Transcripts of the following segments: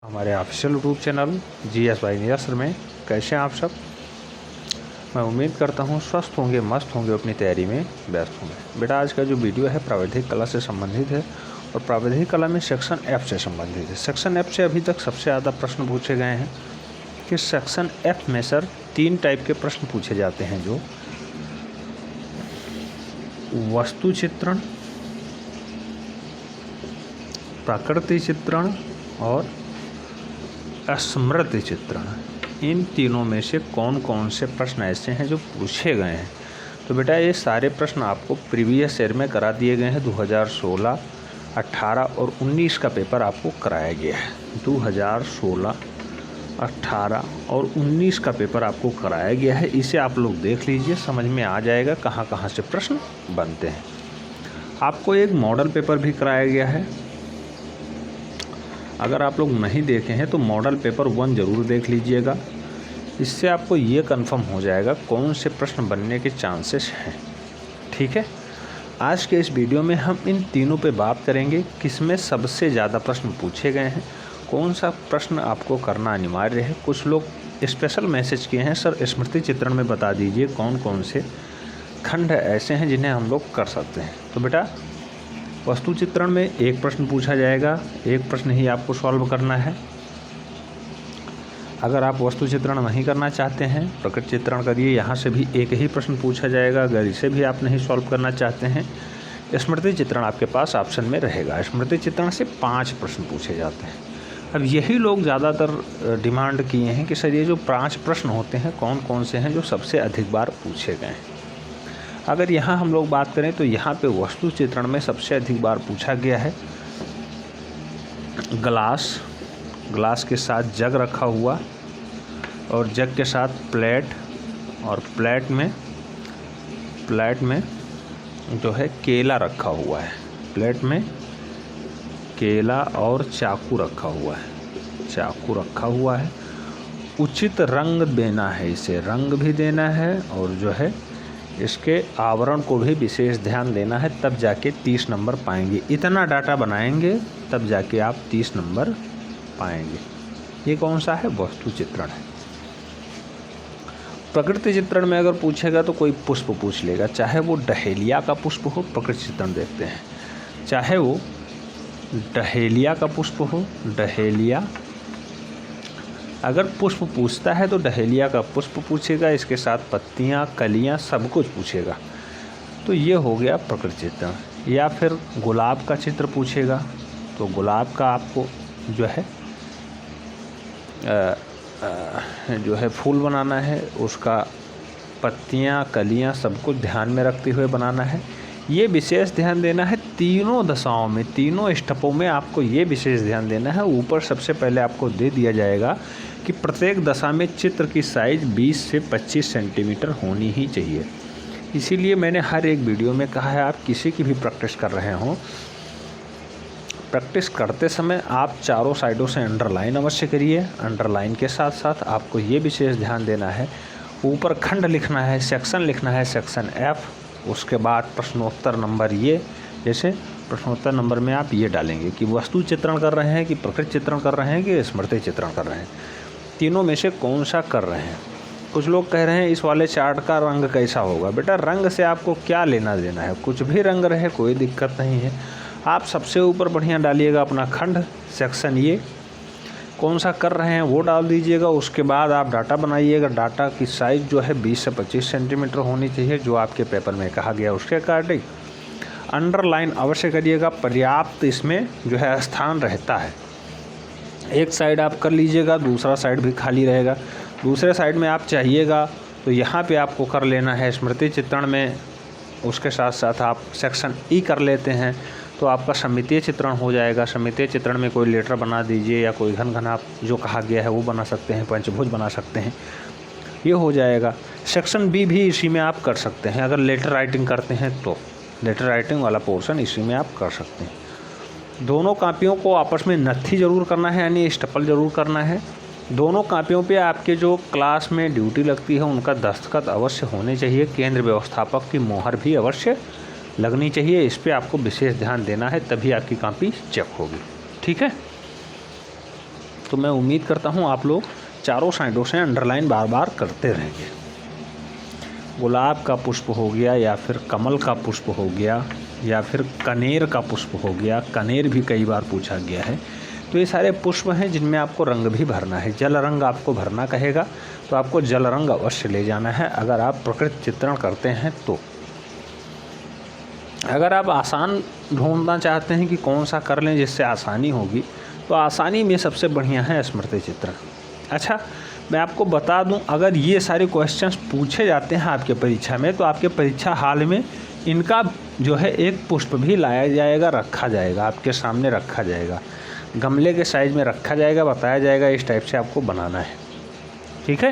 हमारे official YouTube channel GS by नियसर में। कैसे हैं आप सब? मैं उम्मीद करता हूँ स्वस्थ होंगे, मस्त होंगे, अपनी तैयारी में व्यस्त होंगे। बेटा आज का जो वीडियो है प्राविधिक कला से संबंधित है और प्राविधिक कला में सेक्शन F से संबंधित है। सेक्शन F से अभी तक सबसे ज़्यादा प्रश्न पूछे गए हैं कि सेक्शन F में सर 3 टाइप के प्रश्न पूछे जाते हैं, जो वस्तु चित्रण, प्रकृति चित्रण और स्मृति चित्रण। इन तीनों में से कौन कौन से प्रश्न ऐसे हैं जो पूछे गए हैं? तो बेटा ये सारे प्रश्न आपको प्रीवियस ईयर में करा दिए गए हैं। 2016, 18 और 19 का पेपर आपको कराया गया है। 2016, 18 और 19 का पेपर आपको कराया गया है। इसे आप लोग देख लीजिए, समझ में आ जाएगा कहाँ कहाँ से प्रश्न बनते हैं। आपको एक मॉडल पेपर भी कराया गया है। अगर आप लोग नहीं देखे हैं तो मॉडल पेपर 1 ज़रूर देख लीजिएगा। इससे आपको ये कंफर्म हो जाएगा कौन से प्रश्न बनने के चांसेस हैं। ठीक है, आज के इस वीडियो में हम इन तीनों पे बात करेंगे, किसमें सबसे ज़्यादा प्रश्न पूछे गए हैं, कौन सा प्रश्न आपको करना अनिवार्य है। कुछ लोग स्पेशल मैसेज किए हैं, सर स्मृति चित्रण में बता दीजिए कौन कौन से खंड ऐसे हैं जिन्हें हम लोग कर सकते हैं। तो बेटा वस्तु चित्रण में एक प्रश्न पूछा जाएगा, एक प्रश्न ही आपको सॉल्व करना है। अगर आप वस्तु चित्रण नहीं करना चाहते हैं, प्रकृति चित्रण करिए, यहाँ से भी एक ही प्रश्न पूछा जाएगा। अगर इसे भी आप नहीं सॉल्व करना चाहते हैं, स्मृति चित्रण आपके पास ऑप्शन में रहेगा। स्मृति चित्रण से 5 प्रश्न पूछे जाते हैं। अब यही लोग ज़्यादातर डिमांड किए हैं कि सर ये जो 5 प्रश्न होते हैं कौन कौन से हैं जो सबसे अधिक बार पूछे गए हैं। अगर यहाँ हम लोग बात करें तो यहाँ पे वस्तु चित्रण में सबसे अधिक बार पूछा गया है ग्लास के साथ जग रखा हुआ और जग के साथ प्लेट, और प्लेट में जो है केला रखा हुआ है। प्लेट में केला और चाकू रखा हुआ है। उचित रंग देना है, इसे रंग भी देना है और जो है इसके आवरण को भी विशेष ध्यान देना है, तब जाके 30 नंबर पाएंगे। इतना डाटा बनाएंगे तब जाके आप 30 नंबर पाएंगे। ये कौन सा है? वस्तु चित्रण है। प्रकृति चित्रण में अगर पूछेगा तो कोई पुष्प पूछ लेगा, चाहे वो डहेलिया का पुष्प हो। प्रकृति चित्रण देखते हैं, चाहे वो डहेलिया का पुष्प हो। डहेलिया अगर पुष्प पूछता है तो डहेलिया का पुष्प पूछेगा, इसके साथ पत्तियां, कलियां, सब कुछ पूछेगा। तो ये हो गया प्रकृति चित्रण। या फिर गुलाब का चित्र पूछेगा तो गुलाब का आपको जो है फूल बनाना है, उसका पत्तियां, कलियां सब कुछ ध्यान में रखते हुए बनाना है। ये विशेष ध्यान देना है तीनों दशाओं में, तीनों स्टेपों में आपको ये विशेष ध्यान देना है। ऊपर सबसे पहले आपको दे दिया जाएगा कि प्रत्येक दशा में चित्र की साइज़ 20 से 25 सेंटीमीटर होनी ही चाहिए। इसीलिए मैंने हर एक वीडियो में कहा है, आप किसी की भी प्रैक्टिस कर रहे हों, प्रैक्टिस करते समय आप चारों साइडों से अंडरलाइन अवश्य करिए। अंडरलाइन के साथ साथ आपको ये विशेष ध्यान देना है, ऊपर खंड लिखना है, सेक्शन लिखना है, सेक्शन F। उसके बाद प्रश्नोत्तर नंबर, ये जैसे प्रश्नोत्तर नंबर में आप ये डालेंगे कि वस्तु चित्रण कर रहे हैं कि प्रकृति चित्रण कर रहे हैं कि स्मृति चित्रण कर रहे हैं, तीनों में से कौन सा कर रहे हैं। कुछ लोग कह रहे हैं इस वाले चार्ट का रंग कैसा होगा। बेटा रंग से आपको क्या लेना देना है, कुछ भी रंग रहे कोई दिक्कत नहीं है। आप सबसे ऊपर बढ़िया डालिएगा अपना खंड, सेक्शन, ये कौन सा कर रहे हैं वो डाल दीजिएगा। उसके बाद आप डाटा बनाइएगा। डाटा की साइज़ जो है 20 से 25 सेंटीमीटर होनी चाहिए, जो आपके पेपर में कहा गया उसके अकॉर्डिंग। अंडरलाइन अवश्य करिएगा, पर्याप्त इसमें जो है स्थान रहता है। एक साइड आप कर लीजिएगा, दूसरा साइड भी खाली रहेगा। दूसरे साइड में आप चाहिएगा तो यहाँ पे आपको कर लेना है स्मृति चित्रण में। उसके साथ साथ आप सेक्शन E कर लेते हैं तो आपका समितीय चित्रण हो जाएगा। समितीय चित्रण में कोई लेटर बना दीजिए या कोई घन आप जो कहा गया है वो बना सकते हैं, पंचभुज बना सकते हैं, ये हो जाएगा। सेक्शन B भी इसी में आप कर सकते हैं। अगर लेटर राइटिंग करते हैं तो लेटर राइटिंग वाला पोर्शन इसी में आप कर सकते हैं। दोनों कापियों को आपस में नत्थी ज़रूर करना है, यानी स्टपल ज़रूर करना है। दोनों कापियों पे आपके जो क्लास में ड्यूटी लगती है उनका दस्तखत अवश्य होने चाहिए। केंद्र व्यवस्थापक की मोहर भी अवश्य लगनी चाहिए। इस पे आपको विशेष ध्यान देना है, तभी आपकी कॉपी चेक होगी। ठीक है, तो मैं उम्मीद करता हूँ आप लोग चारों साइडों से अंडरलाइन बार बार करते रहेंगे। गुलाब का पुष्प हो गया, या फिर कमल का पुष्प हो गया, या फिर कनेर का पुष्प हो गया। कनेर भी कई बार पूछा गया है। तो ये सारे पुष्प हैं जिनमें आपको रंग भी भरना है। जल रंग आपको भरना कहेगा तो आपको जल रंग अवश्य ले जाना है अगर आप प्रकृति चित्रण करते हैं तो। अगर आप आसान ढूंढना चाहते हैं कि कौन सा कर लें जिससे आसानी होगी, तो आसानी में सबसे बढ़िया है स्मृति चित्रण। अच्छा, मैं आपको बता दूं, अगर ये सारे क्वेश्चंस पूछे जाते हैं आपके परीक्षा में, तो आपके परीक्षा हाल में इनका जो है एक पुष्प भी लाया जाएगा, रखा जाएगा, आपके सामने रखा जाएगा, गमले के साइज में रखा जाएगा, बताया जाएगा इस टाइप से आपको बनाना है। ठीक है।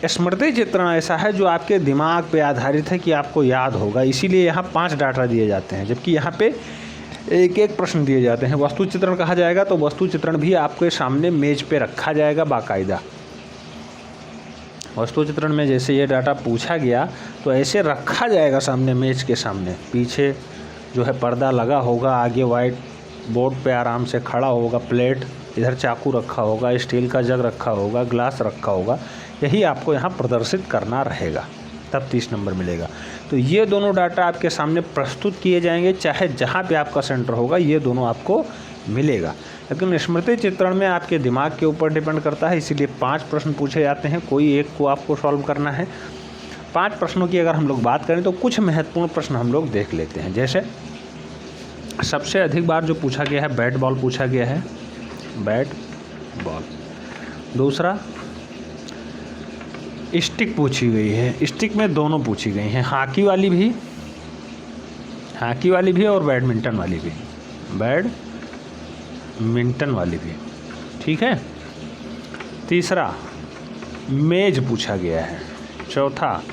स्मृति चित्रण ऐसा है जो आपके दिमाग पे आधारित है कि आपको याद होगा, इसीलिए यहाँ 5 डाटा दिए जाते हैं, जबकि यहाँ पे एक एक प्रश्न दिए जाते हैं। वस्तु चित्रण कहा जाएगा तो वस्तु चित्रण भी आपके सामने मेज पे रखा जाएगा बाकायदा। वस्तु चित्रण में जैसे ये डाटा पूछा गया तो ऐसे रखा जाएगा सामने, मेज के सामने। पीछे जो है पर्दा लगा होगा, आगे वाइट बोर्ड पे आराम से खड़ा होगा प्लेट, इधर चाकू रखा होगा, स्टील का जग रखा होगा, ग्लास रखा होगा। यही आपको यहाँ प्रदर्शित करना रहेगा, तब 30 नंबर मिलेगा। तो ये दोनों डाटा आपके सामने प्रस्तुत किए जाएंगे, चाहे जहाँ पे आपका सेंटर होगा ये दोनों आपको मिलेगा। लेकिन स्मृति चित्रण में आपके दिमाग के ऊपर डिपेंड करता है, इसीलिए 5 प्रश्न पूछे जाते हैं, कोई एक को आपको सॉल्व करना है। 5 प्रश्नों की अगर हम लोग बात करें तो कुछ महत्वपूर्ण प्रश्न हम लोग देख लेते हैं। जैसे सबसे अधिक बार जो पूछा गया है बैट बॉल पूछा गया है, बैट बॉल। दूसरा स्टिक पूछी गई है, स्टिक में दोनों पूछी गई हैं, हॉकी वाली भी और बैडमिंटन वाली भी, बैडमिंटन वाली भी। ठीक है। तीसरा मेज पूछा गया है। चौथा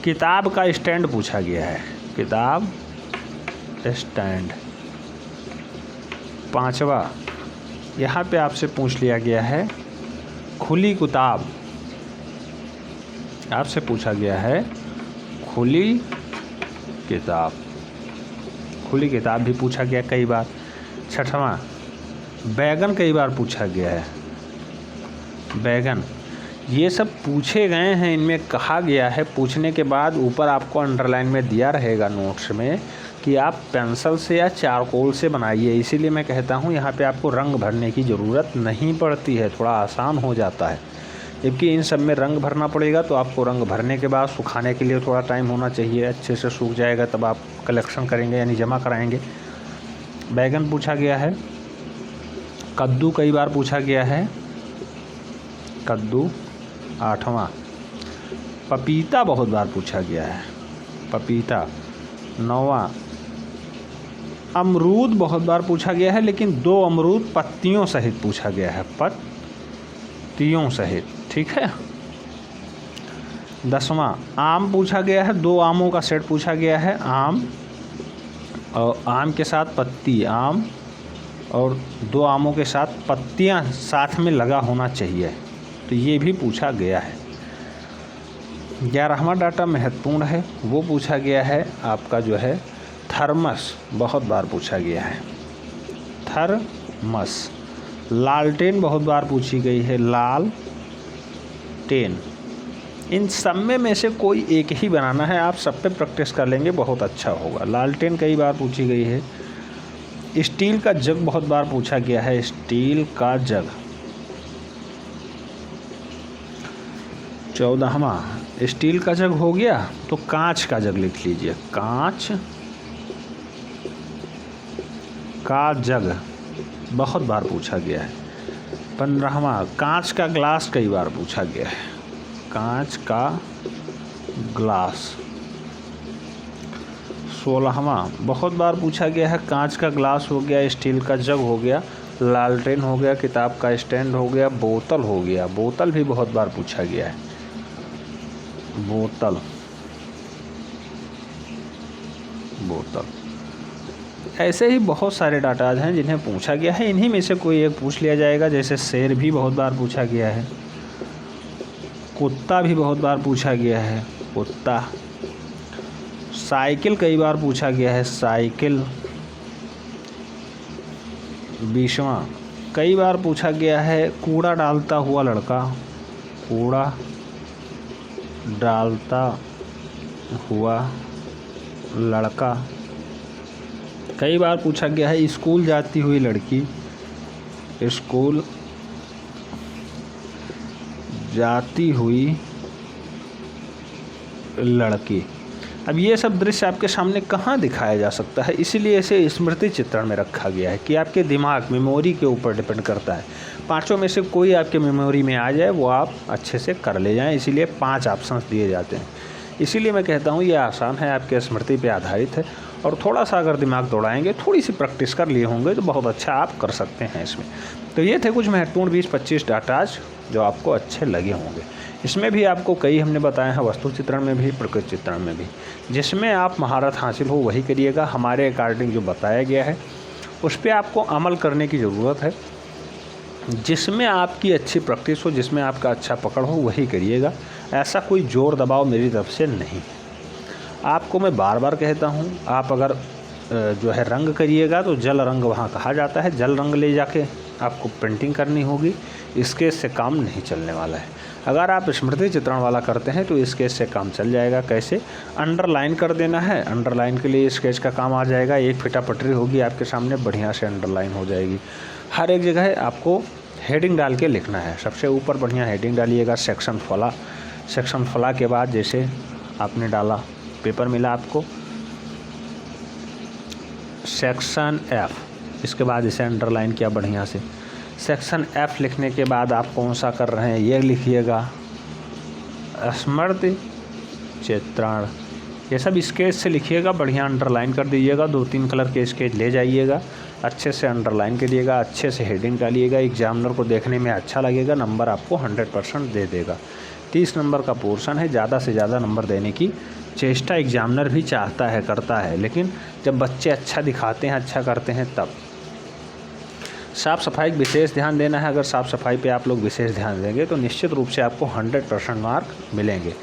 किताब का स्टैंड पूछा गया है, किताब स्टैंड। पांचवा यहाँ पे आपसे पूछ लिया गया है खुली किताब, आपसे पूछा गया है खुली किताब, खुली किताब भी पूछा गया कई बार। छठवां बैगन कई बार पूछा गया है, बैगन। ये सब पूछे गए हैं, इनमें कहा गया है, पूछने के बाद ऊपर आपको अंडरलाइन में दिया रहेगा नोट्स में कि आप पेंसिल से या चारकोल से बनाइए। इसीलिए मैं कहता हूँ यहाँ पे आपको रंग भरने की ज़रूरत नहीं पड़ती है, थोड़ा आसान हो जाता है। जबकि इन सब में रंग भरना पड़ेगा, तो आपको रंग भरने के बाद सुखाने के लिए थोड़ा टाइम होना चाहिए, अच्छे से सूख जाएगा तब आप कलेक्शन करेंगे यानी जमा कराएंगे। बैगन पूछा गया है। कद्दू कई बार पूछा गया है, कद्दू। आठवां पपीता बहुत बार पूछा गया है, पपीता। नौवां अमरूद बहुत बार पूछा गया है, लेकिन 2 अमरूद पत्तियों सहित पूछा गया है, पत्तियों सहित। ठीक है। 10वां आम पूछा गया है, 2 आमों का सेट पूछा गया है, आम और आम के साथ पत्ती, आम और 2 आमों के साथ पत्तियां साथ में लगा होना चाहिए, तो ये भी पूछा गया है। 11वां डाटा महत्वपूर्ण है, वो पूछा गया है आपका जो है थर्मस, बहुत बार पूछा गया है, थर्मस। लालटेन बहुत बार पूछी गई है, लालटेन। इन सब में से कोई एक ही बनाना है, आप सब पे प्रैक्टिस कर लेंगे बहुत अच्छा होगा। लालटेन कई बार पूछी गई है। स्टील का जग बहुत बार पूछा गया है, स्टील का जग। 14वां स्टील का जग हो गया, तो कांच का जग लिख लीजिए, कांच का जग बहुत बार पूछा गया है। 15वां कांच का ग्लास कई बार पूछा गया है, कांच का ग्लास। 16वां बहुत बार पूछा गया है, कांच का ग्लास हो गया, स्टील का जग हो गया, लालटेन हो गया, किताब का स्टैंड हो गया, बोतल हो गया। बोतल भी बहुत बार पूछा गया है, बोतल, बोतल। ऐसे ही बहुत सारे डाटाज हैं जिन्हें पूछा गया है, इन्हीं में से कोई एक पूछ लिया जाएगा। जैसे शेर भी बहुत बार पूछा गया है, कुत्ता भी बहुत बार पूछा गया है, कुत्ता। साइकिल कई बार पूछा गया है, साइकिल। 20वां कई बार पूछा गया है कूड़ा डालता हुआ लड़का, कूड़ा डालता हुआ लड़का। कई बार पूछा गया है स्कूल जाती हुई लड़की, स्कूल जाती हुई लड़की। अब ये सब दृश्य आपके सामने कहाँ दिखाया जा सकता है, इसीलिए इसे स्मृति चित्रण में रखा गया है कि आपके दिमाग मेमोरी के ऊपर डिपेंड करता है। पांचों में से कोई आपके मेमोरी में आ जाए वो आप अच्छे से कर ले जाएं, इसीलिए 5 ऑप्शंस दिए जाते हैं। इसीलिए मैं कहता हूँ ये आसान है, आपके स्मृति पे आधारित है और थोड़ा सा अगर दिमाग दौड़ाएंगे, थोड़ी सी प्रैक्टिस कर लिए होंगे तो बहुत अच्छा आप कर सकते हैं इसमें। तो ये थे कुछ महत्वपूर्ण 20-25 डाटाज जो आपको अच्छे लगे होंगे। इसमें भी आपको कई हमने बताए हैं, वस्तु चित्रण में भी, प्रकृति चित्रण में भी। जिसमें आप महारत हासिल हो वही करिएगा। हमारे अकॉर्डिंग जो बताया गया है उस पर आपको अमल करने की ज़रूरत है। जिसमें आपकी अच्छी प्रैक्टिस हो, जिसमें आपका अच्छा पकड़ हो वही करिएगा। ऐसा कोई ज़ोर दबाव मेरी तरफ से नहीं। आपको मैं बार बार कहता हूँ, आप अगर जो है रंग करिएगा तो जल रंग वहाँ कहा जाता है, जल रंग ले जाके आपको पेंटिंग करनी होगी। स्केच से काम नहीं चलने वाला है। अगर आप स्मृति चित्रण वाला करते हैं तो स्केच से काम चल जाएगा। कैसे? अंडरलाइन कर देना है, अंडरलाइन के लिए स्केच का काम आ जाएगा। एक फिटा पटरी होगी आपके सामने, बढ़िया से अंडरलाइन हो जाएगी। हर एक जगह आपको हेडिंग डाल के लिखना है। सबसे ऊपर बढ़िया हेडिंग डालिएगा, सेक्शन फला। सेक्शन फला के बाद जैसे आपने डाला, पेपर मिला आपको सेक्शन एफ, इसके बाद इसे अंडरलाइन किया बढ़िया से। सेक्शन एफ लिखने के बाद आप कौन सा कर रहे हैं ये लिखिएगा, स्मृति चित्रण। ये सब स्केच से लिखिएगा, बढ़िया अंडरलाइन कर दीजिएगा। 2-3 कलर के स्केच ले जाइएगा, अच्छे से अंडरलाइन करिएगा, अच्छे से हेडिंग डालिएगा। एग्जामिनर को देखने में अच्छा लगेगा, नंबर आपको 100% दे देगा। 30 नंबर का पोर्शन है, ज़्यादा से ज़्यादा नंबर देने की चेष्टा एग्जामिनर भी चाहता है, करता है। लेकिन जब बच्चे अच्छा दिखाते हैं, अच्छा करते हैं तब। साफ़ सफाई का विशेष ध्यान देना है। अगर साफ़ सफाई पे आप लोग विशेष ध्यान देंगे तो निश्चित रूप से आपको 100% मार्क मिलेंगे।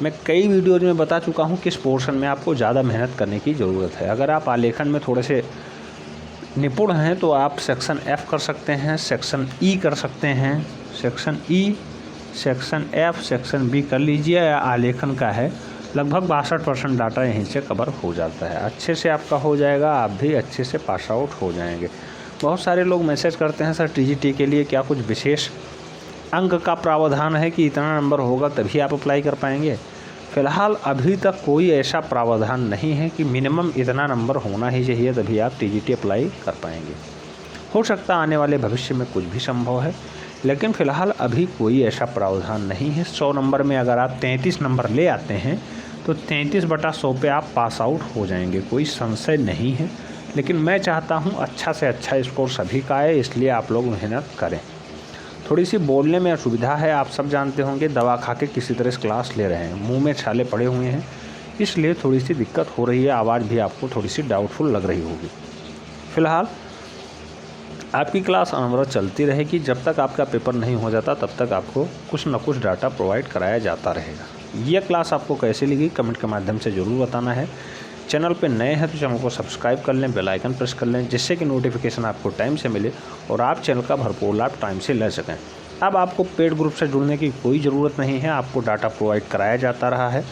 मैं कई वीडियोज में बता चुका हूँ किस पोर्शन में आपको ज़्यादा मेहनत करने की ज़रूरत है। अगर आप आलेखन में थोड़े से निपुण हैं तो आप सेक्शन एफ कर सकते हैं, सेक्शन ई कर सकते हैं, section E, section F, section B कर लीजिए। आलेखन का है, लगभग 62% डाटा यहीं से कवर हो जाता है। अच्छे से आपका हो जाएगा, आप भी अच्छे से पास आउट हो जाएंगे। बहुत सारे लोग मैसेज करते हैं सर टीजीटी के लिए क्या कुछ विशेष अंक का प्रावधान है कि इतना नंबर होगा तभी आप अप्लाई कर पाएंगे? फ़िलहाल अभी तक कोई ऐसा प्रावधान नहीं है कि मिनिमम इतना नंबर होना ही चाहिए तभी आप टीजीटी अप्लाई कर पाएंगे। हो सकता आने वाले भविष्य में कुछ भी संभव है, लेकिन फ़िलहाल अभी कोई ऐसा प्रावधान नहीं है। 100 नंबर में अगर आप 33 नंबर ले आते हैं तो 33/100 पे आप पास आउट हो जाएंगे, कोई संशय नहीं है। लेकिन मैं चाहता हूँ अच्छा से अच्छा स्कोर सभी का आए, इसलिए आप लोग मेहनत करें। थोड़ी सी बोलने में असुविधा है, आप सब जानते होंगे, दवा खा के किसी तरह से क्लास ले रहे हैं, मुंह में छाले पड़े हुए हैं, इसलिए थोड़ी सी दिक्कत हो रही है। आवाज़ भी आपको थोड़ी सी डाउटफुल लग रही होगी। फ़िलहाल आपकी क्लास अनवरत चलती रहेगी। जब तक आपका पेपर नहीं हो जाता तब तक आपको कुछ न कुछ डाटा प्रोवाइड कराया जाता रहेगा। यह क्लास आपको कैसी लगी कमेंट के माध्यम से ज़रूर बताना है। चैनल पे नए हैं तो चैनल को सब्सक्राइब कर लें, बेल आइकन प्रेस कर लें, जिससे कि नोटिफिकेशन आपको टाइम से मिले और आप चैनल का भरपूर लाभ टाइम से ले सकें। अब आपको पेड ग्रुप से जुड़ने की कोई ज़रूरत नहीं है, आपको डाटा प्रोवाइड कराया जाता रहा है,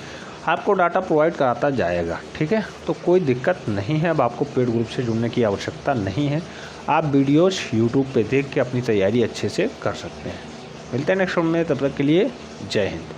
आपको डाटा प्रोवाइड कराता जाएगा, ठीक है। तो कोई दिक्कत नहीं है, अब आपको पेड ग्रुप से जुड़ने की आवश्यकता नहीं है। आप वीडियोज़ यूट्यूब पर देख के अपनी तैयारी अच्छे से कर सकते हैं। मिलते हैं नेक्स्ट वीडियो में, तब तक के लिए जय हिंद।